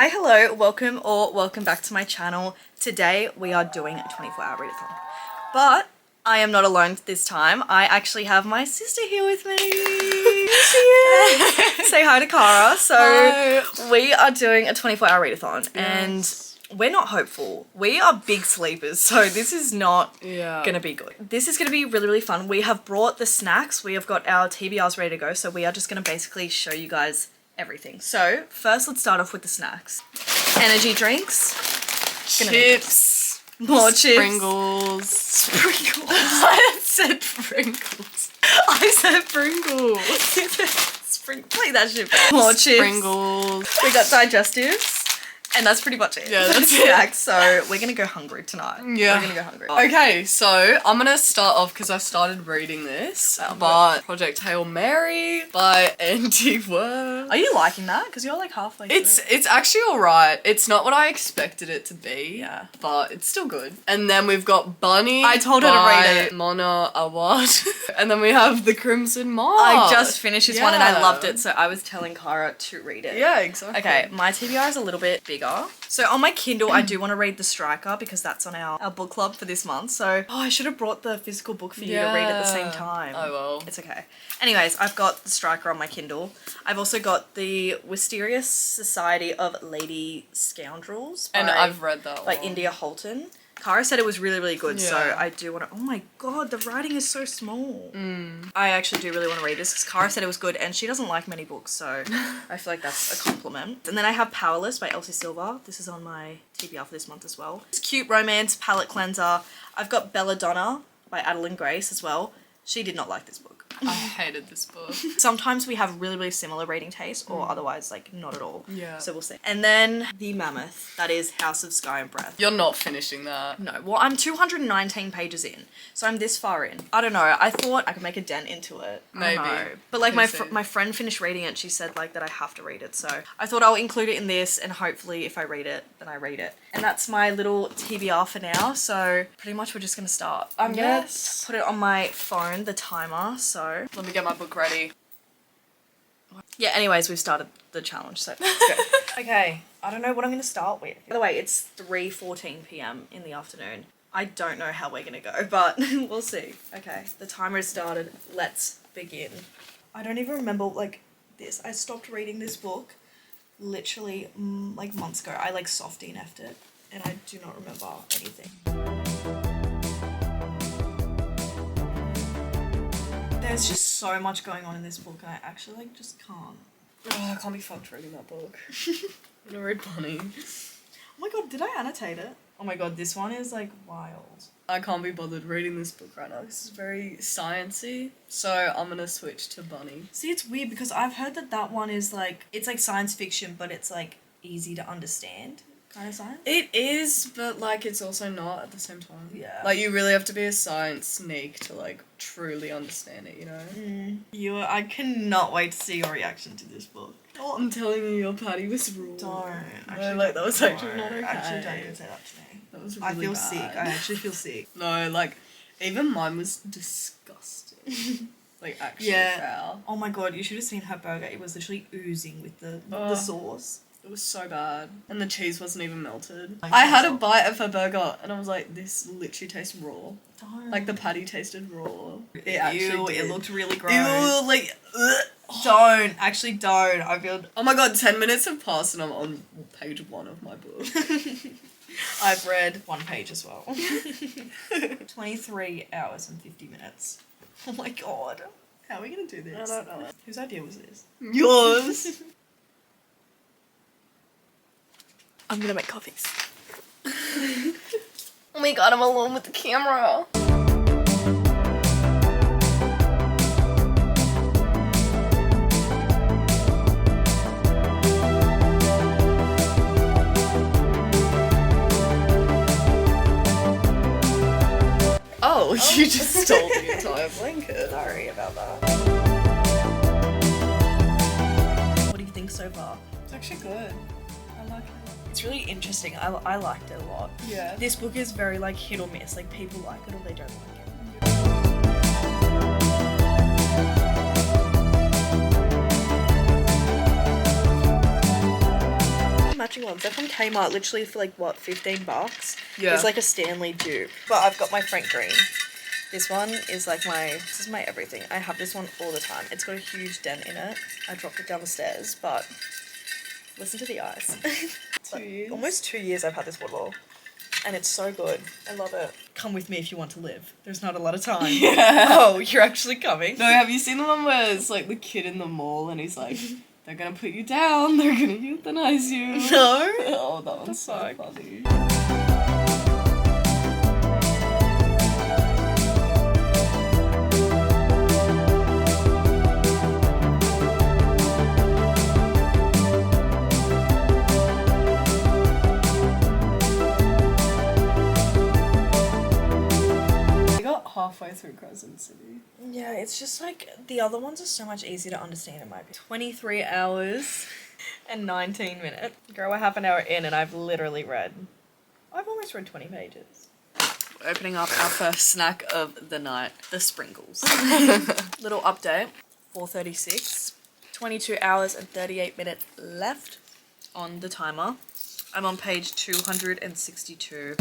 Hi, hello, welcome back to my channel. Today we are doing a 24-hour readathon, but I am not alone this time. I actually have my sister here with me. Say hi to Cara. So hi. We are doing a 24-hour readathon, and we're not hopeful. We are big sleepers, so this is not gonna be good. This is gonna be really, really fun. We have brought the snacks. We have got our TBRs ready to go, so we are just gonna basically show you guys everything. So first, let's start off with the snacks. Energy drinks, chips, more chips, Pringles. Sprinkles. I said Pringles. I said Pringles. Play that shit back. More chips. Pringles. We got digestives. And that's pretty much it. Yeah, that's it. So we're gonna go hungry tonight. Yeah. We're gonna go hungry. Okay, so I'm gonna start off because I started reading this, but Project Hail Mary by Andy Worth. Are you liking that? Because you're like halfway through. It's actually alright. It's not what I expected it to be, but it's still good. And then we've got Bunny. I told her to read it. Mona Awad. And then we have The Crimson Moth. I just finished this one and I loved it, so I was telling Cara to read it. Yeah, exactly. Okay, my TBR is a little bit bigger. So on my Kindle, I do want to read The Striker because that's on our book club for this month. So, I should have brought the physical book for you to read at the same time. Oh well. It's okay. Anyways, I've got The Striker on my Kindle. I've also got The Mysterious Society of Lady Scoundrels. And I've read that by one. India Holton. Cara said it was really, really good, so Yeah. I do want to... Oh my god, the writing is so small. I actually do really want to read this because Cara said it was good and she doesn't like many books, so I feel like that's a compliment. And then I have Powerless by Elsie. This is on my TBR for this month as well. It's cute romance, palette cleanser. I've got Belladonna by Adeline Grace as well. She did not like this book. I hated this book. Sometimes we have really, really similar reading tastes or otherwise like not at all. Yeah. So we'll see. And then The Mammoth, that is House of Sky and Breath. You're not finishing that. No, well, I'm 219 pages in, so I'm this far in. I don't know, I thought I could make a dent into it. I don't Maybe. know. But like my We'll see. my friend finished reading it, she said like that I have to read it, so I thought I'll include it in this and hopefully if I read it, then I read it. And that's my little TBR for now, so pretty much we're just gonna start. I'm gonna put it on my phone, the timer, so. Let me get my book ready. Yeah, anyways, we've started the challenge, so let's go. Okay, I don't know what I'm gonna start with. By the way, it's 3:14 p.m. in the afternoon. I don't know how we're gonna go, but we'll see. Okay, the timer has started. Let's begin. I don't even remember like this. I stopped reading this book literally like months ago. I like soft DNF'd it and I do not remember anything. There's just so much going on in this book and I actually like just can't. Oh, I can't be fucked reading that book. I'm gonna read Bunny. Oh my god, did I annotate it? Oh my god, this one is like wild. I can't be bothered reading this book right now. This is very sciencey. So I'm gonna switch to Bunny. See, it's weird because I've heard that that one is like, it's like science fiction, but it's like easy to understand kind of science. It is, but like it's also not at the same time. Yeah. Like you really have to be a science sneak to like truly understand it, you know? I cannot wait to see your reaction to this book. Oh, I'm telling you, your patty was raw. Don't. No, like that was actually not okay. Actually, don't even say that to me. That was really I feel bad. sick. I actually feel sick. No, like even mine was disgusting. Like actually foul. Oh my god, you should have seen her burger. It was literally oozing with the sauce. It was so bad. And the cheese wasn't even melted. Like, I had a bite of her burger and I was like, this literally tastes raw. Don't. Like the patty tasted raw. It actually Ew, did. it looked really gross. Ew, like, ugh. Don't. Actually don't. I feel... Oh my god, 10 minutes have passed and I'm on page 1 of my book. I've read 1 page as well. 23 hours and 50 minutes. Oh my god. How are we gonna do this? I don't know. Whose idea was this? Yours. I'm gonna make coffees. Oh my god, I'm alone with the camera. Oh, you just stole the entire blanket. Sorry about that. What do you think so far? It's actually good. I like it. It's really interesting. I liked it a lot. Yeah. This book is very like hit or miss. Like people like it or they don't like it. matching ones. They're from Kmart, literally for like, what, $15? Yeah. It's like a Stanley dupe. But I've got my Frank Green. This one is like this is my everything. I have this one all the time. It's got a huge dent in it. I dropped it down the stairs, but listen to the eyes. 2 years. Almost 2 years I've had this bottle. And it's so good. I love it. Come with me if you want to live. There's not a lot of time. Yeah. Oh, you're actually coming? No, have you seen the one where it's like the kid in the mall and he's like, they're gonna put you down, they're gonna euthanize you. No. Oh, that one's so funny. Halfway through Crescent City. Yeah, it's just like the other ones are so much easier to understand in my opinion. 23 hours and 19 minutes. Girl, we're half an hour in and I've almost read 20 pages. We're opening up our first snack of the night, the sprinkles. Little update, 4:36, 22 hours and 38 minutes left on the timer. I'm on page 262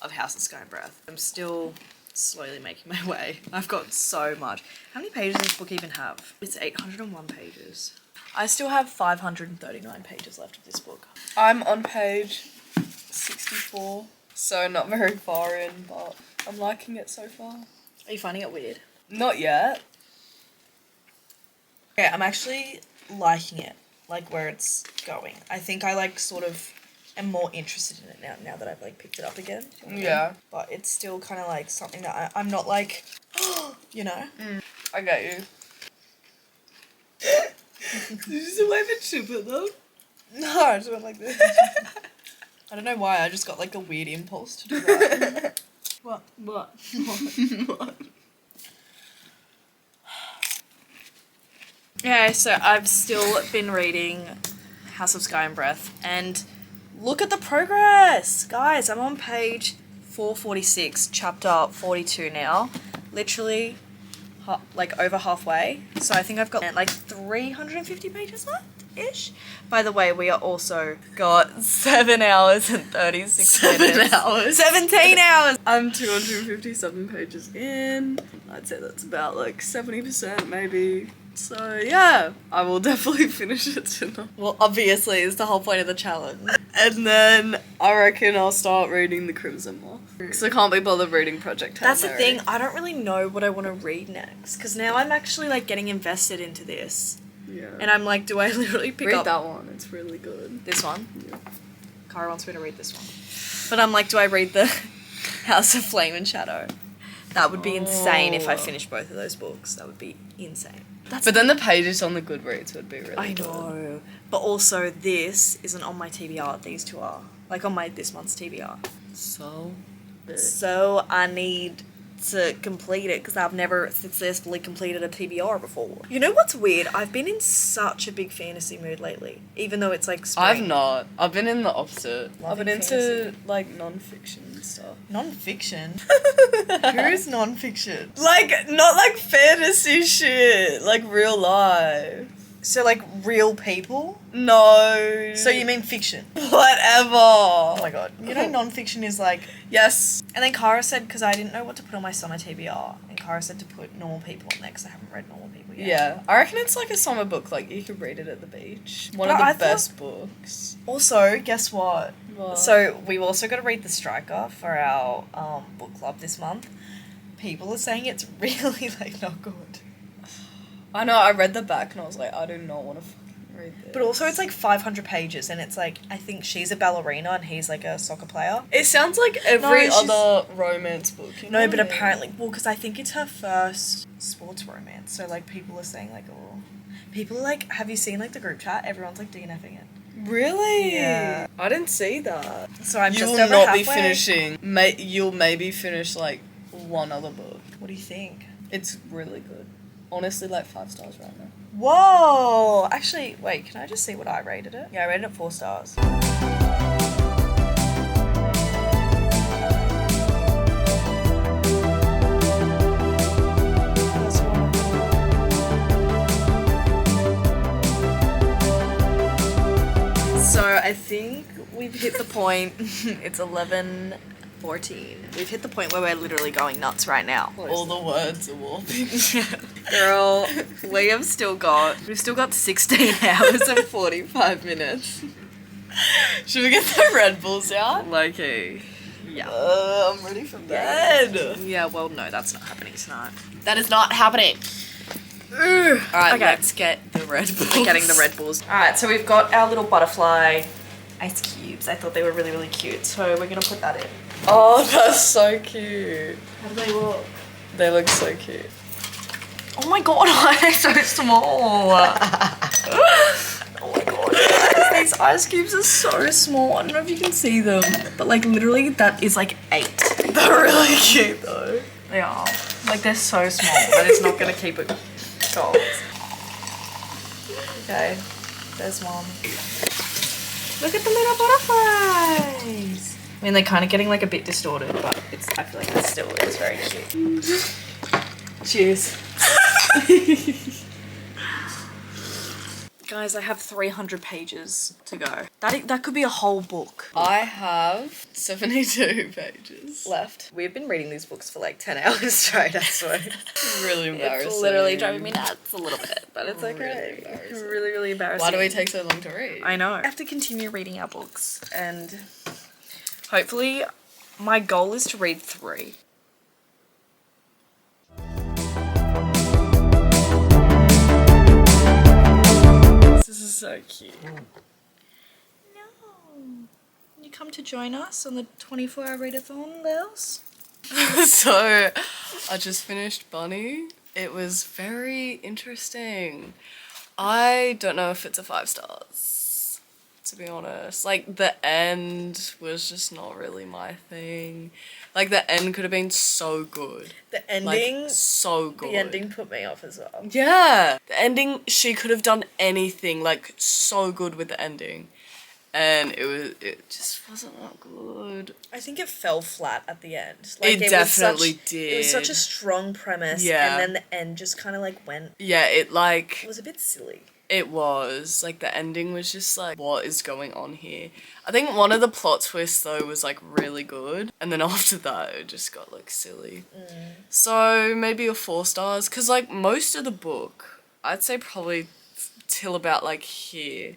of House of Sky and Breath. I'm still slowly making my way. I've got so much. How many pages does this book even have? It's 801 pages. I still have 539 pages left of this book. I'm on page 64, so not very far in, but I'm liking it so far. Are you finding it weird? Not yet. Okay, I'm actually liking it, like where it's going. I think I like sort of am more interested in it now that I've like picked it up again. Yeah. But it's still kind of like something that I'm not like, you know? I get you. Did you just wave a chip at them? No, I just went like this. I don't know why, I just got like a weird impulse to do that. What? What? Yeah, so I've still been reading House of Sky and Breath, and look at the progress! Guys, I'm on page 446, chapter 42 now. Literally, like over halfway. So I think I've got like 350 pages left-ish. By the way, we are also got 7 hours and 36 minutes. 7 hours? 17 hours! I'm 257 pages in. I'd say that's about like 70% maybe. So yeah, I will definitely finish it tonight. Well, obviously, it's the whole point of the challenge. And then I reckon I'll start reading The Crimson Moth. Because I can't be bothered reading Project Hail That's the Mary. thing, I don't really know what I want to read next. Because now I'm actually like getting invested into this. Yeah. And I'm like, do I literally pick read up that one, it's really good. this one? Yeah. Cara wants me to read this one. But I'm like, do I read the House of Flame and Shadow? That would be insane if I finished both of those books. That would be insane. But then the pages on the Goodreads would be really I good. know. But also this isn't on my TBR. These two are. Like on my this month's TBR. So big. So I need to complete it because I've never successfully completed a TBR before. You know what's weird? I've been in such a big fantasy mood lately. Even though it's like spring. I've not. I've been in the opposite. I've Loving been into fantasy. like non-fiction stuff. Non-fiction? Who's non-fiction? Like, not like fantasy shit. Like real life. So like real people? No. So you mean fiction? Whatever. Oh my god. You know non-fiction is like... Yes. And then Cara said, because I didn't know what to put on my summer TBR, and Cara said to put normal people on there because I haven't read normal people yet. Yeah. I reckon it's like a summer book. Like, you could read it at the beach. One But of the I thought- best books. Also, guess what? What? So we've also got to read The Striker for our book club this month. People are saying it's really like not good. I know, I read the back and I was like, I do not want to fucking read this. But also it's like 500 pages and it's like, I think she's a ballerina and he's like a soccer player. It sounds like every No, she's- other romance book. You No, know? but apparently, well, because I think it's her first sports romance. So like people are saying like, oh, people are like, have you seen like the group chat? Everyone's like DNFing it. Really? Yeah. I didn't see that. So I'm You just will over not halfway. be finishing. You'll maybe finish like one other book. What do you think? It's really good. Honestly, like 5 stars right now. Whoa! Actually, wait, can I just see what I rated it? Yeah, I rated it 4 stars. So I I think we've hit the point. It's 11:14. We've hit the point where we're literally going nuts right now. All the words are warping. Girl, we've still got 16 hours and 45 minutes. Should we get the Red Bulls out? Low-key. Yeah. I'm ready for bed. Yeah, well, no, that's not happening tonight. That is not happening. Alright, Okay. let's get the Red Bulls. We're getting the Red Bulls. Alright, so we've got our little butterfly ice cubes. I thought they were really, really cute, so we're gonna put that in. Oh, that's so cute. How do they look? They look so cute. Oh my god, why are they so small? Oh my god, guys, these ice cubes are so small. I don't know if you can see them, but like literally that is like 8. They're really cute though. They are. Like they're so small that it's not gonna keep it cold. Okay, there's one. Look at the little butterflies. I mean, they're kind of getting like a bit distorted, but I feel like it still is very cute. Cheers. Guys, I have 300 pages to go. That could be a whole book I have 72 pages left. We've been reading these books for like 10 hours straight, I swear. Really embarrassing. It's literally driving me nuts a little bit, but it's okay. Really embarrassing. Really, really embarrassing. Why do we take so long to read? I know. I have to continue reading our books, and hopefully my goal is to read 3. This is so cute. No. You come to join us on the 24-hour readathon, Lils? So, I just finished Bunny. It was very interesting. I don't know if it's a 5 stars, to be honest. Like, the end was just not really my thing. Like, the end could have been so good. The ending, Like, so good. the ending put me off as well. Yeah. The ending, she could have done anything, like, so good with the ending. And it just wasn't that good. I think it fell flat at the end. Like, It definitely It was such a did. strong premise, Yeah. and then the end just kind of like went. Yeah, it was a bit silly. It was. Like, the ending was just like, what is going on here? I think one of the plot twists, though, was, like, really good. And then after that, it just got, like, silly. So, maybe a 4 stars. Because, like, most of the book, I'd say probably till about, like, here,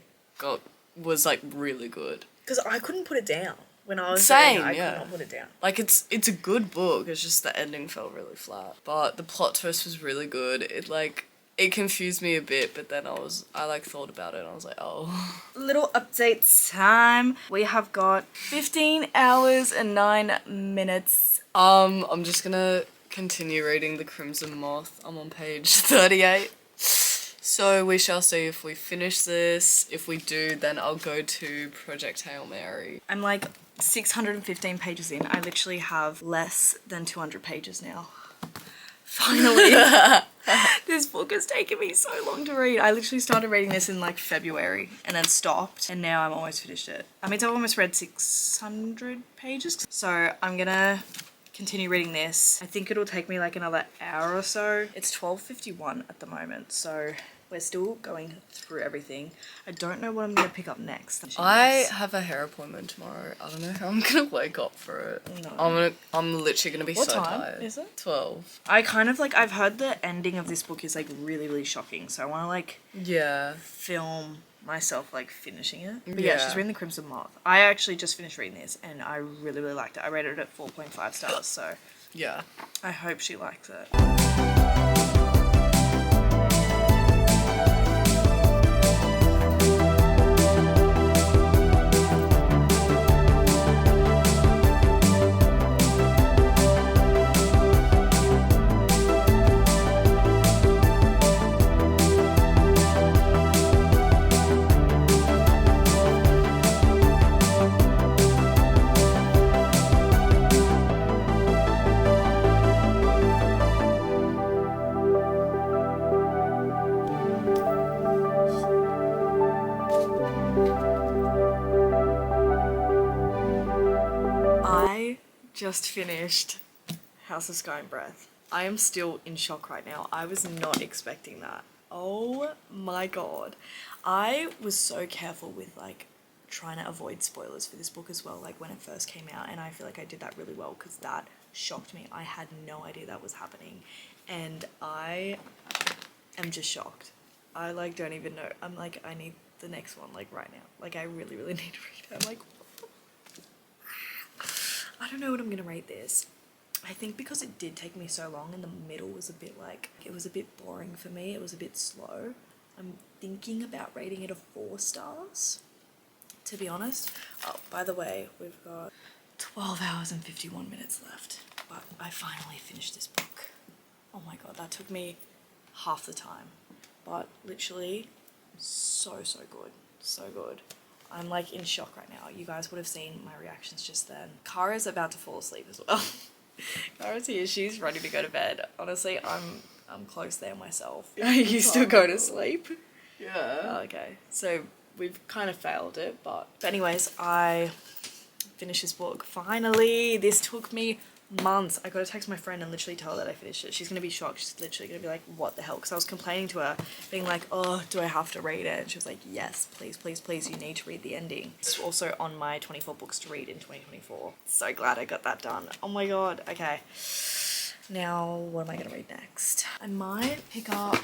was, like, really good. Because I couldn't put it down. When I was Same, reading, I yeah. could not put it down. Like, it's a good book. It's just the ending felt really flat. But the plot twist was really good. It confused me a bit, but then I like thought about it and I was like, oh. Little updates time. We have got 15 hours and 9 minutes. I'm just gonna continue reading The Crimson Moth. I'm on page 38. So we shall see if we finish this. If we do, then I'll go to Project Hail Mary. I'm like 615 pages in. I literally have less than 200 pages now. Finally. This book has taken me so long to read. I literally started reading this in like February and then stopped, and now I'm almost finished it. I mean, I've almost read 600 pages. So I'm gonna continue reading this. I think it'll take me like another hour or so. It's 12:51 at the moment, so we're still going through everything. I don't know what I'm gonna pick up next. I have a hair appointment tomorrow. I don't know how I'm gonna wake up for it. No. I'm literally gonna be What so time tired. is it? 12. I kind of like, I've heard the ending of this book is like really, really shocking, so I want to like Yeah. film myself like finishing it. But Yeah. yeah, she's reading The Crimson Moth. I actually just finished reading this and I really, really liked it. I rated it at 4.5 stars, so Yeah. I hope she likes it. I just finished House of Sky and Breath. I am still in shock right now. I was not expecting that. Oh my god. I was so careful with like trying to avoid spoilers for this book as well, like when it first came out, and I feel like I did that really well because that shocked me. I had no idea that was happening, and I am just shocked. I like don't even know. I'm like, I need the next one like right now. Like I really, really need to read it. I'm like, I don't know what I'm gonna rate this. I think because it did take me so long and the middle was a bit like, it was a bit boring for me. It was a bit slow. I'm thinking about rating it a 4 stars, to be honest. Oh, by the way, we've got 12 hours and 51 minutes left, but I finally finished this book. Oh my god, that took me half the time, but literally so good, so good. I'm like in shock right now. You guys would have seen my reactions just then. Kara's about to fall asleep as well. Kara's here, she's ready to go to bed. Honestly, I'm close there myself. You still go to sleep? Yeah. Oh, okay, so we've kind of failed it, but anyways, I finished this book finally. This took me months. I gotta text my friend and literally tell her that I finished it. She's gonna be shocked. She's literally gonna be like, what the hell? Because I was complaining to her, being like, oh, do I have to read it? And she was like, yes, please, please, please, you need to read the ending. It's also on my 24 books to read in 2024. So glad I got that done. Oh my god. Okay, now what am I gonna read next? I might pick up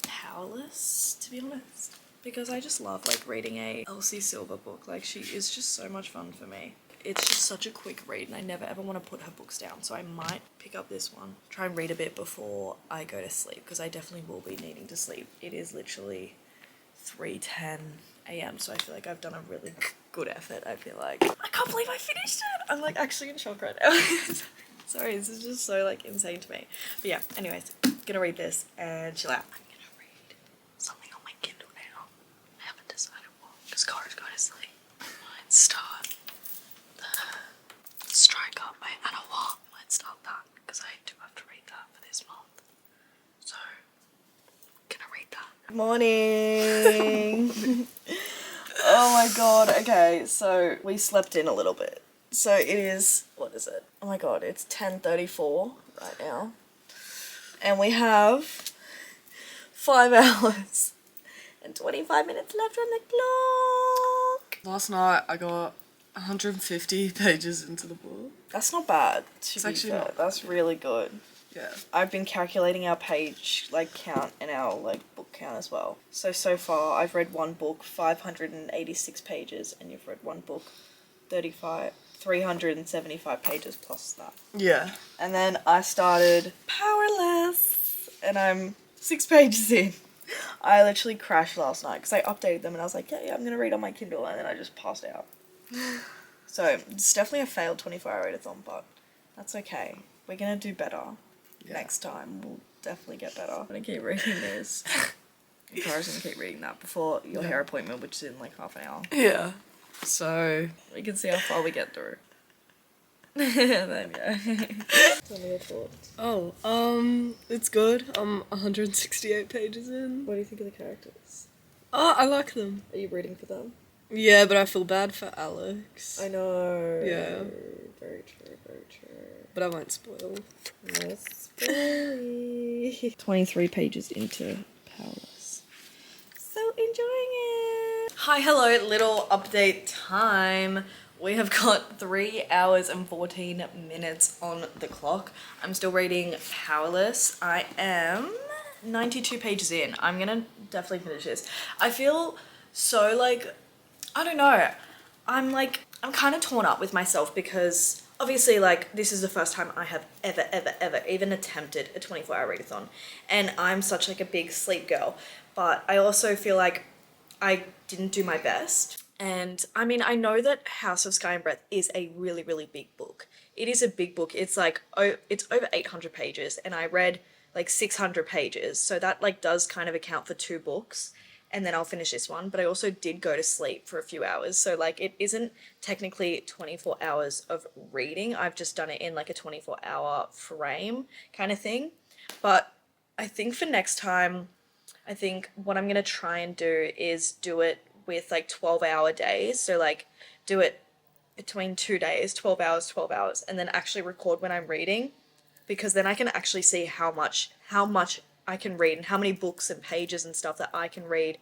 Powerless, to be honest, because I just love like reading a Elsie Silver book. Like, she is just so much fun for me. It's just such a quick read and I never ever want to put her books down, so I might pick up this one. Try and read a bit before I go to sleep, because I definitely will be needing to sleep. It is literally 3:10 a.m, so I feel like I've done a really good effort. I feel like, I can't believe I finished it! I'm like actually in shock right now. Sorry, this is just so like insane to me. But yeah, anyways, gonna read this and chill out. I'm gonna read something on my Kindle now. I haven't decided what, because Cara's going to sleep. I might start Strike Up by Awad. Might start that because I do have to read that for this month. So, gonna read that. Morning. Oh my god. Okay, so we slept in a little bit. So it is, what is it? Oh my god, it's 10:34 right now. And we have 5 hours and 25 minutes left on the clock. Last night I got 150 pages into the book. That's not bad. It's actually not bad. That's really good. Yeah. I've been calculating our page like count and our like book count as well. So far I've read one book 586 pages and you've read one book 375 pages plus that. Yeah. And then I started Powerless and I'm 6 pages in. I literally crashed last night because I updated them and I was like, yeah, I'm gonna read on my Kindle, and then I just passed out. So it's definitely a failed 24-hour readathon, but that's okay. We're gonna do better next time. We'll definitely get better. I'm gonna keep reading this. Cara's gonna keep reading that before your hair appointment, which is in like half an hour. Yeah. So We can see how far we get through. There we go. Tell me your thoughts. Oh, it's good. I'm 168 pages in. What do you think of the characters? Oh, I like them. Are you rooting for them? Yeah, but I feel bad for Alex. I know. Yeah. Very true, very true. But I won't spoil. Yes, spoily. 23 pages into Powerless. So enjoying it. Hi, hello, little update time. We have got 3 hours and 14 minutes on the clock. I'm still reading Powerless. I am 92 pages in. I'm gonna definitely finish this. I feel so like, I don't know. I'm kind of torn up with myself because obviously like this is the first time I have ever even attempted a 24-hour readathon, and I'm such like a big sleep girl, but I also feel like I didn't do my best. And I mean, I know that House of Sky and Breath is a really, really big book. It is a big book. It's like, oh, it's over 800 pages and I read like 600 pages. So that like does kind of account for 2 books, and then I'll finish this one. But I also did go to sleep for a few hours. So like it isn't technically 24 hours of reading. I've just done it in like a 24-hour frame kind of thing. But I think for next time, I think what I'm going to try and do is do it with like 12-hour days. So like do it between 2 days, 12 hours, and then actually record when I'm reading, because then I can actually see how much I can read and how many books and pages and stuff that I can read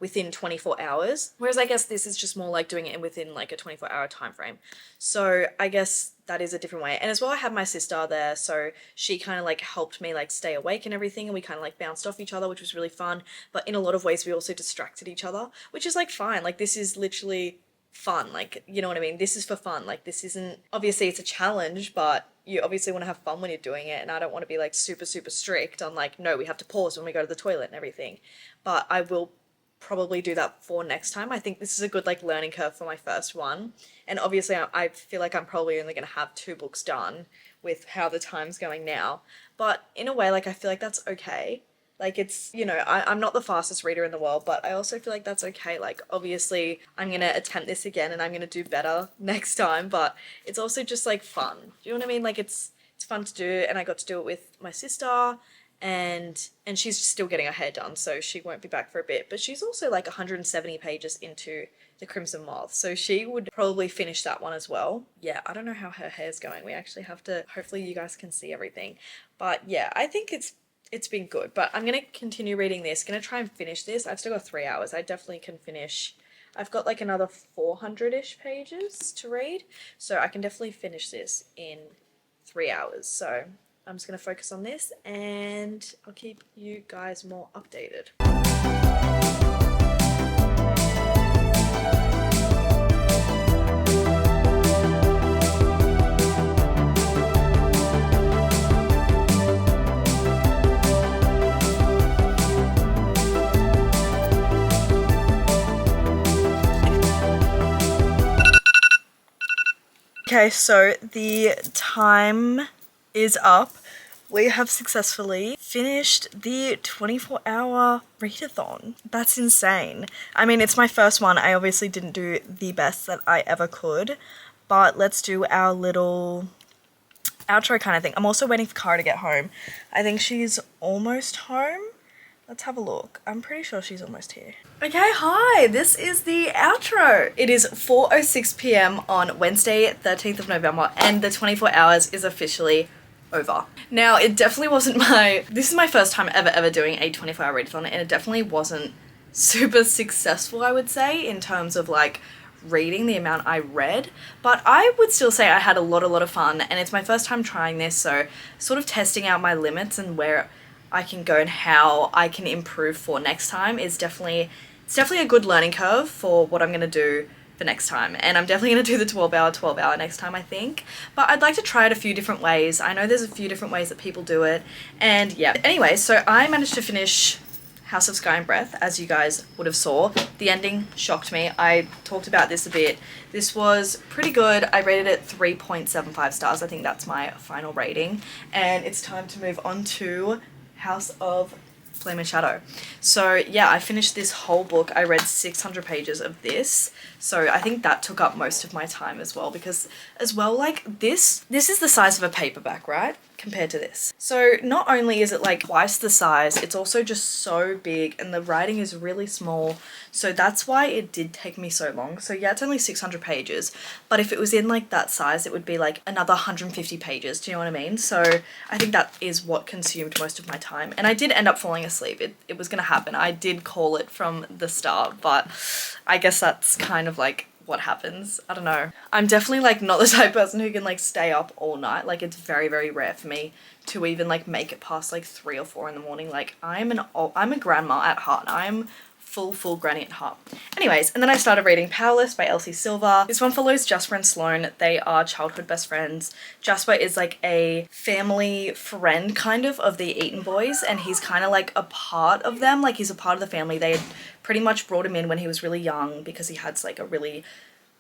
within 24 hours. Whereas I guess this is just more like doing it within like a 24-hour time frame. So I guess that is a different way. And as well, I had my sister there, so she kind of like helped me like stay awake and everything, and we kind of like bounced off each other, which was really fun. But in a lot of ways, we also distracted each other, which is like fine. Like this is literally fun, like, you know what I mean? This is for fun. Like this isn't, obviously it's a challenge, but you obviously want to have fun when you're doing it, and I don't want to be like super strict on like, no, we have to pause when we go to the toilet and everything. But I will probably do that for next time. I think this is a good like learning curve for my first one, and obviously I feel like I'm probably only going to have 2 books done with how the time's going now, but in a way, like I feel like that's okay. Like it's, you know, I'm not the fastest reader in the world, but I also feel like that's okay. Like obviously I'm going to attempt this again and I'm going to do better next time, but it's also just like fun. Do you know what I mean? Like it's fun to do, and I got to do it with my sister, and she's still getting her hair done, so she won't be back for a bit, but she's also like 170 pages into the Crimson Moth, so she would probably finish that one as well. Yeah, I don't know how her hair's going. We actually have to, hopefully you guys can see everything, but yeah, I think it's been good. But I'm gonna continue reading this, gonna try and finish this. I've still got 3 hours. I definitely can finish. I've got like another 400-ish pages to read, so I can definitely finish this in 3 hours. So I'm just gonna focus on this, and I'll keep you guys more updated. Okay, so the time is up. We have successfully finished the 24-hour readathon. That's insane. I mean, it's my first one. I obviously didn't do the best that I ever could, but let's do our little outro kind of thing. I'm also waiting for Cara to get home. I think she's almost home. Let's have a look. I'm pretty sure she's almost here. Okay, hi, this is the outro. It is 4:06 p.m. on Wednesday, 13th of November, and the 24 hours is officially over. Now, it definitely wasn't this is my first time ever doing a 24-hour readathon, and it definitely wasn't super successful, I would say, in terms of like reading the amount I read, but I would still say I had a lot of fun, and it's my first time trying this, so sort of testing out my limits and where I can go and how I can improve for next time is definitely a good learning curve for what I'm going to do for next time. And I'm definitely going to do the 12-hour next time, I think. But I'd like to try it a few different ways. I know there's a few different ways that people do it. And yeah. Anyway, so I managed to finish House of Sky and Breath, as you guys would have saw. The ending shocked me. I talked about this a bit. This was pretty good. I rated it 3.75 stars. I think that's my final rating. And it's time to move on to House of Flame and Shadow. So yeah, I finished this whole book. I read 600 pages of this, so I think that took up most of my time as well, because as well, like this is the size of a paperback, right, compared to this. So not only is it like twice the size, it's also just so big, and the writing is really small, so that's why it did take me so long. So yeah, it's only 600 pages, but if it was in like that size, it would be like another 150 pages, do you know what I mean? So I think that is what consumed most of my time, and I did end up falling asleep. It was gonna happen. I did call it from the start, but I guess that's kind of like what happens. I don't know. I'm definitely like not the type of person who can like stay up all night. Like it's very rare for me to even like make it past like 3 or 4 in the morning. Like I'm a grandma at heart. I'm full granny at heart. Anyways, and then I started reading Powerless by Elsie Silver. This one follows Jasper and Sloane. They are childhood best friends. Jasper is like a family friend kind of the Eaton boys, and he's kind of like a part of them. Like he's a part of the family. They had pretty much brought him in when he was really young because he had like a really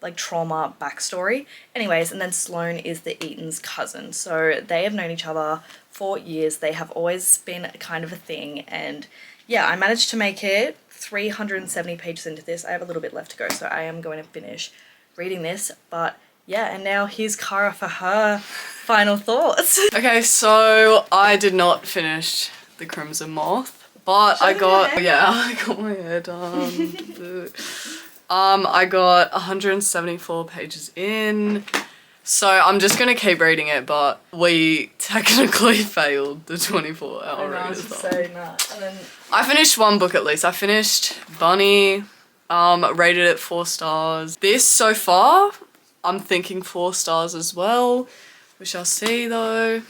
like trauma backstory. Anyways, and then Sloane is the Eaton's cousin. So they have known each other for years. They have always been kind of a thing, and yeah, I managed to make it 370 pages into this. I have a little bit left to go, so I am going to finish reading this. But yeah, and now here's Cara for her final thoughts. Okay, so I did not finish the Crimson Moth, but I got my hair done. I got 174 pages in. So I'm just gonna keep reading it, but we technically failed the 24-hour readathon. saying that. And then I finished one book at least. I finished Bunny, rated it 4 stars. This so far, I'm thinking 4 stars as well. We shall see though.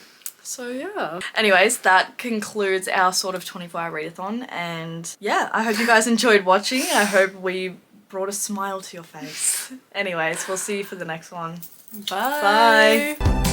So yeah. Anyways, that concludes our sort of 24-hour readathon, and yeah, I hope you guys enjoyed watching. I hope we brought a smile to your face. Anyways, we'll see you for the next one. Bye. Bye.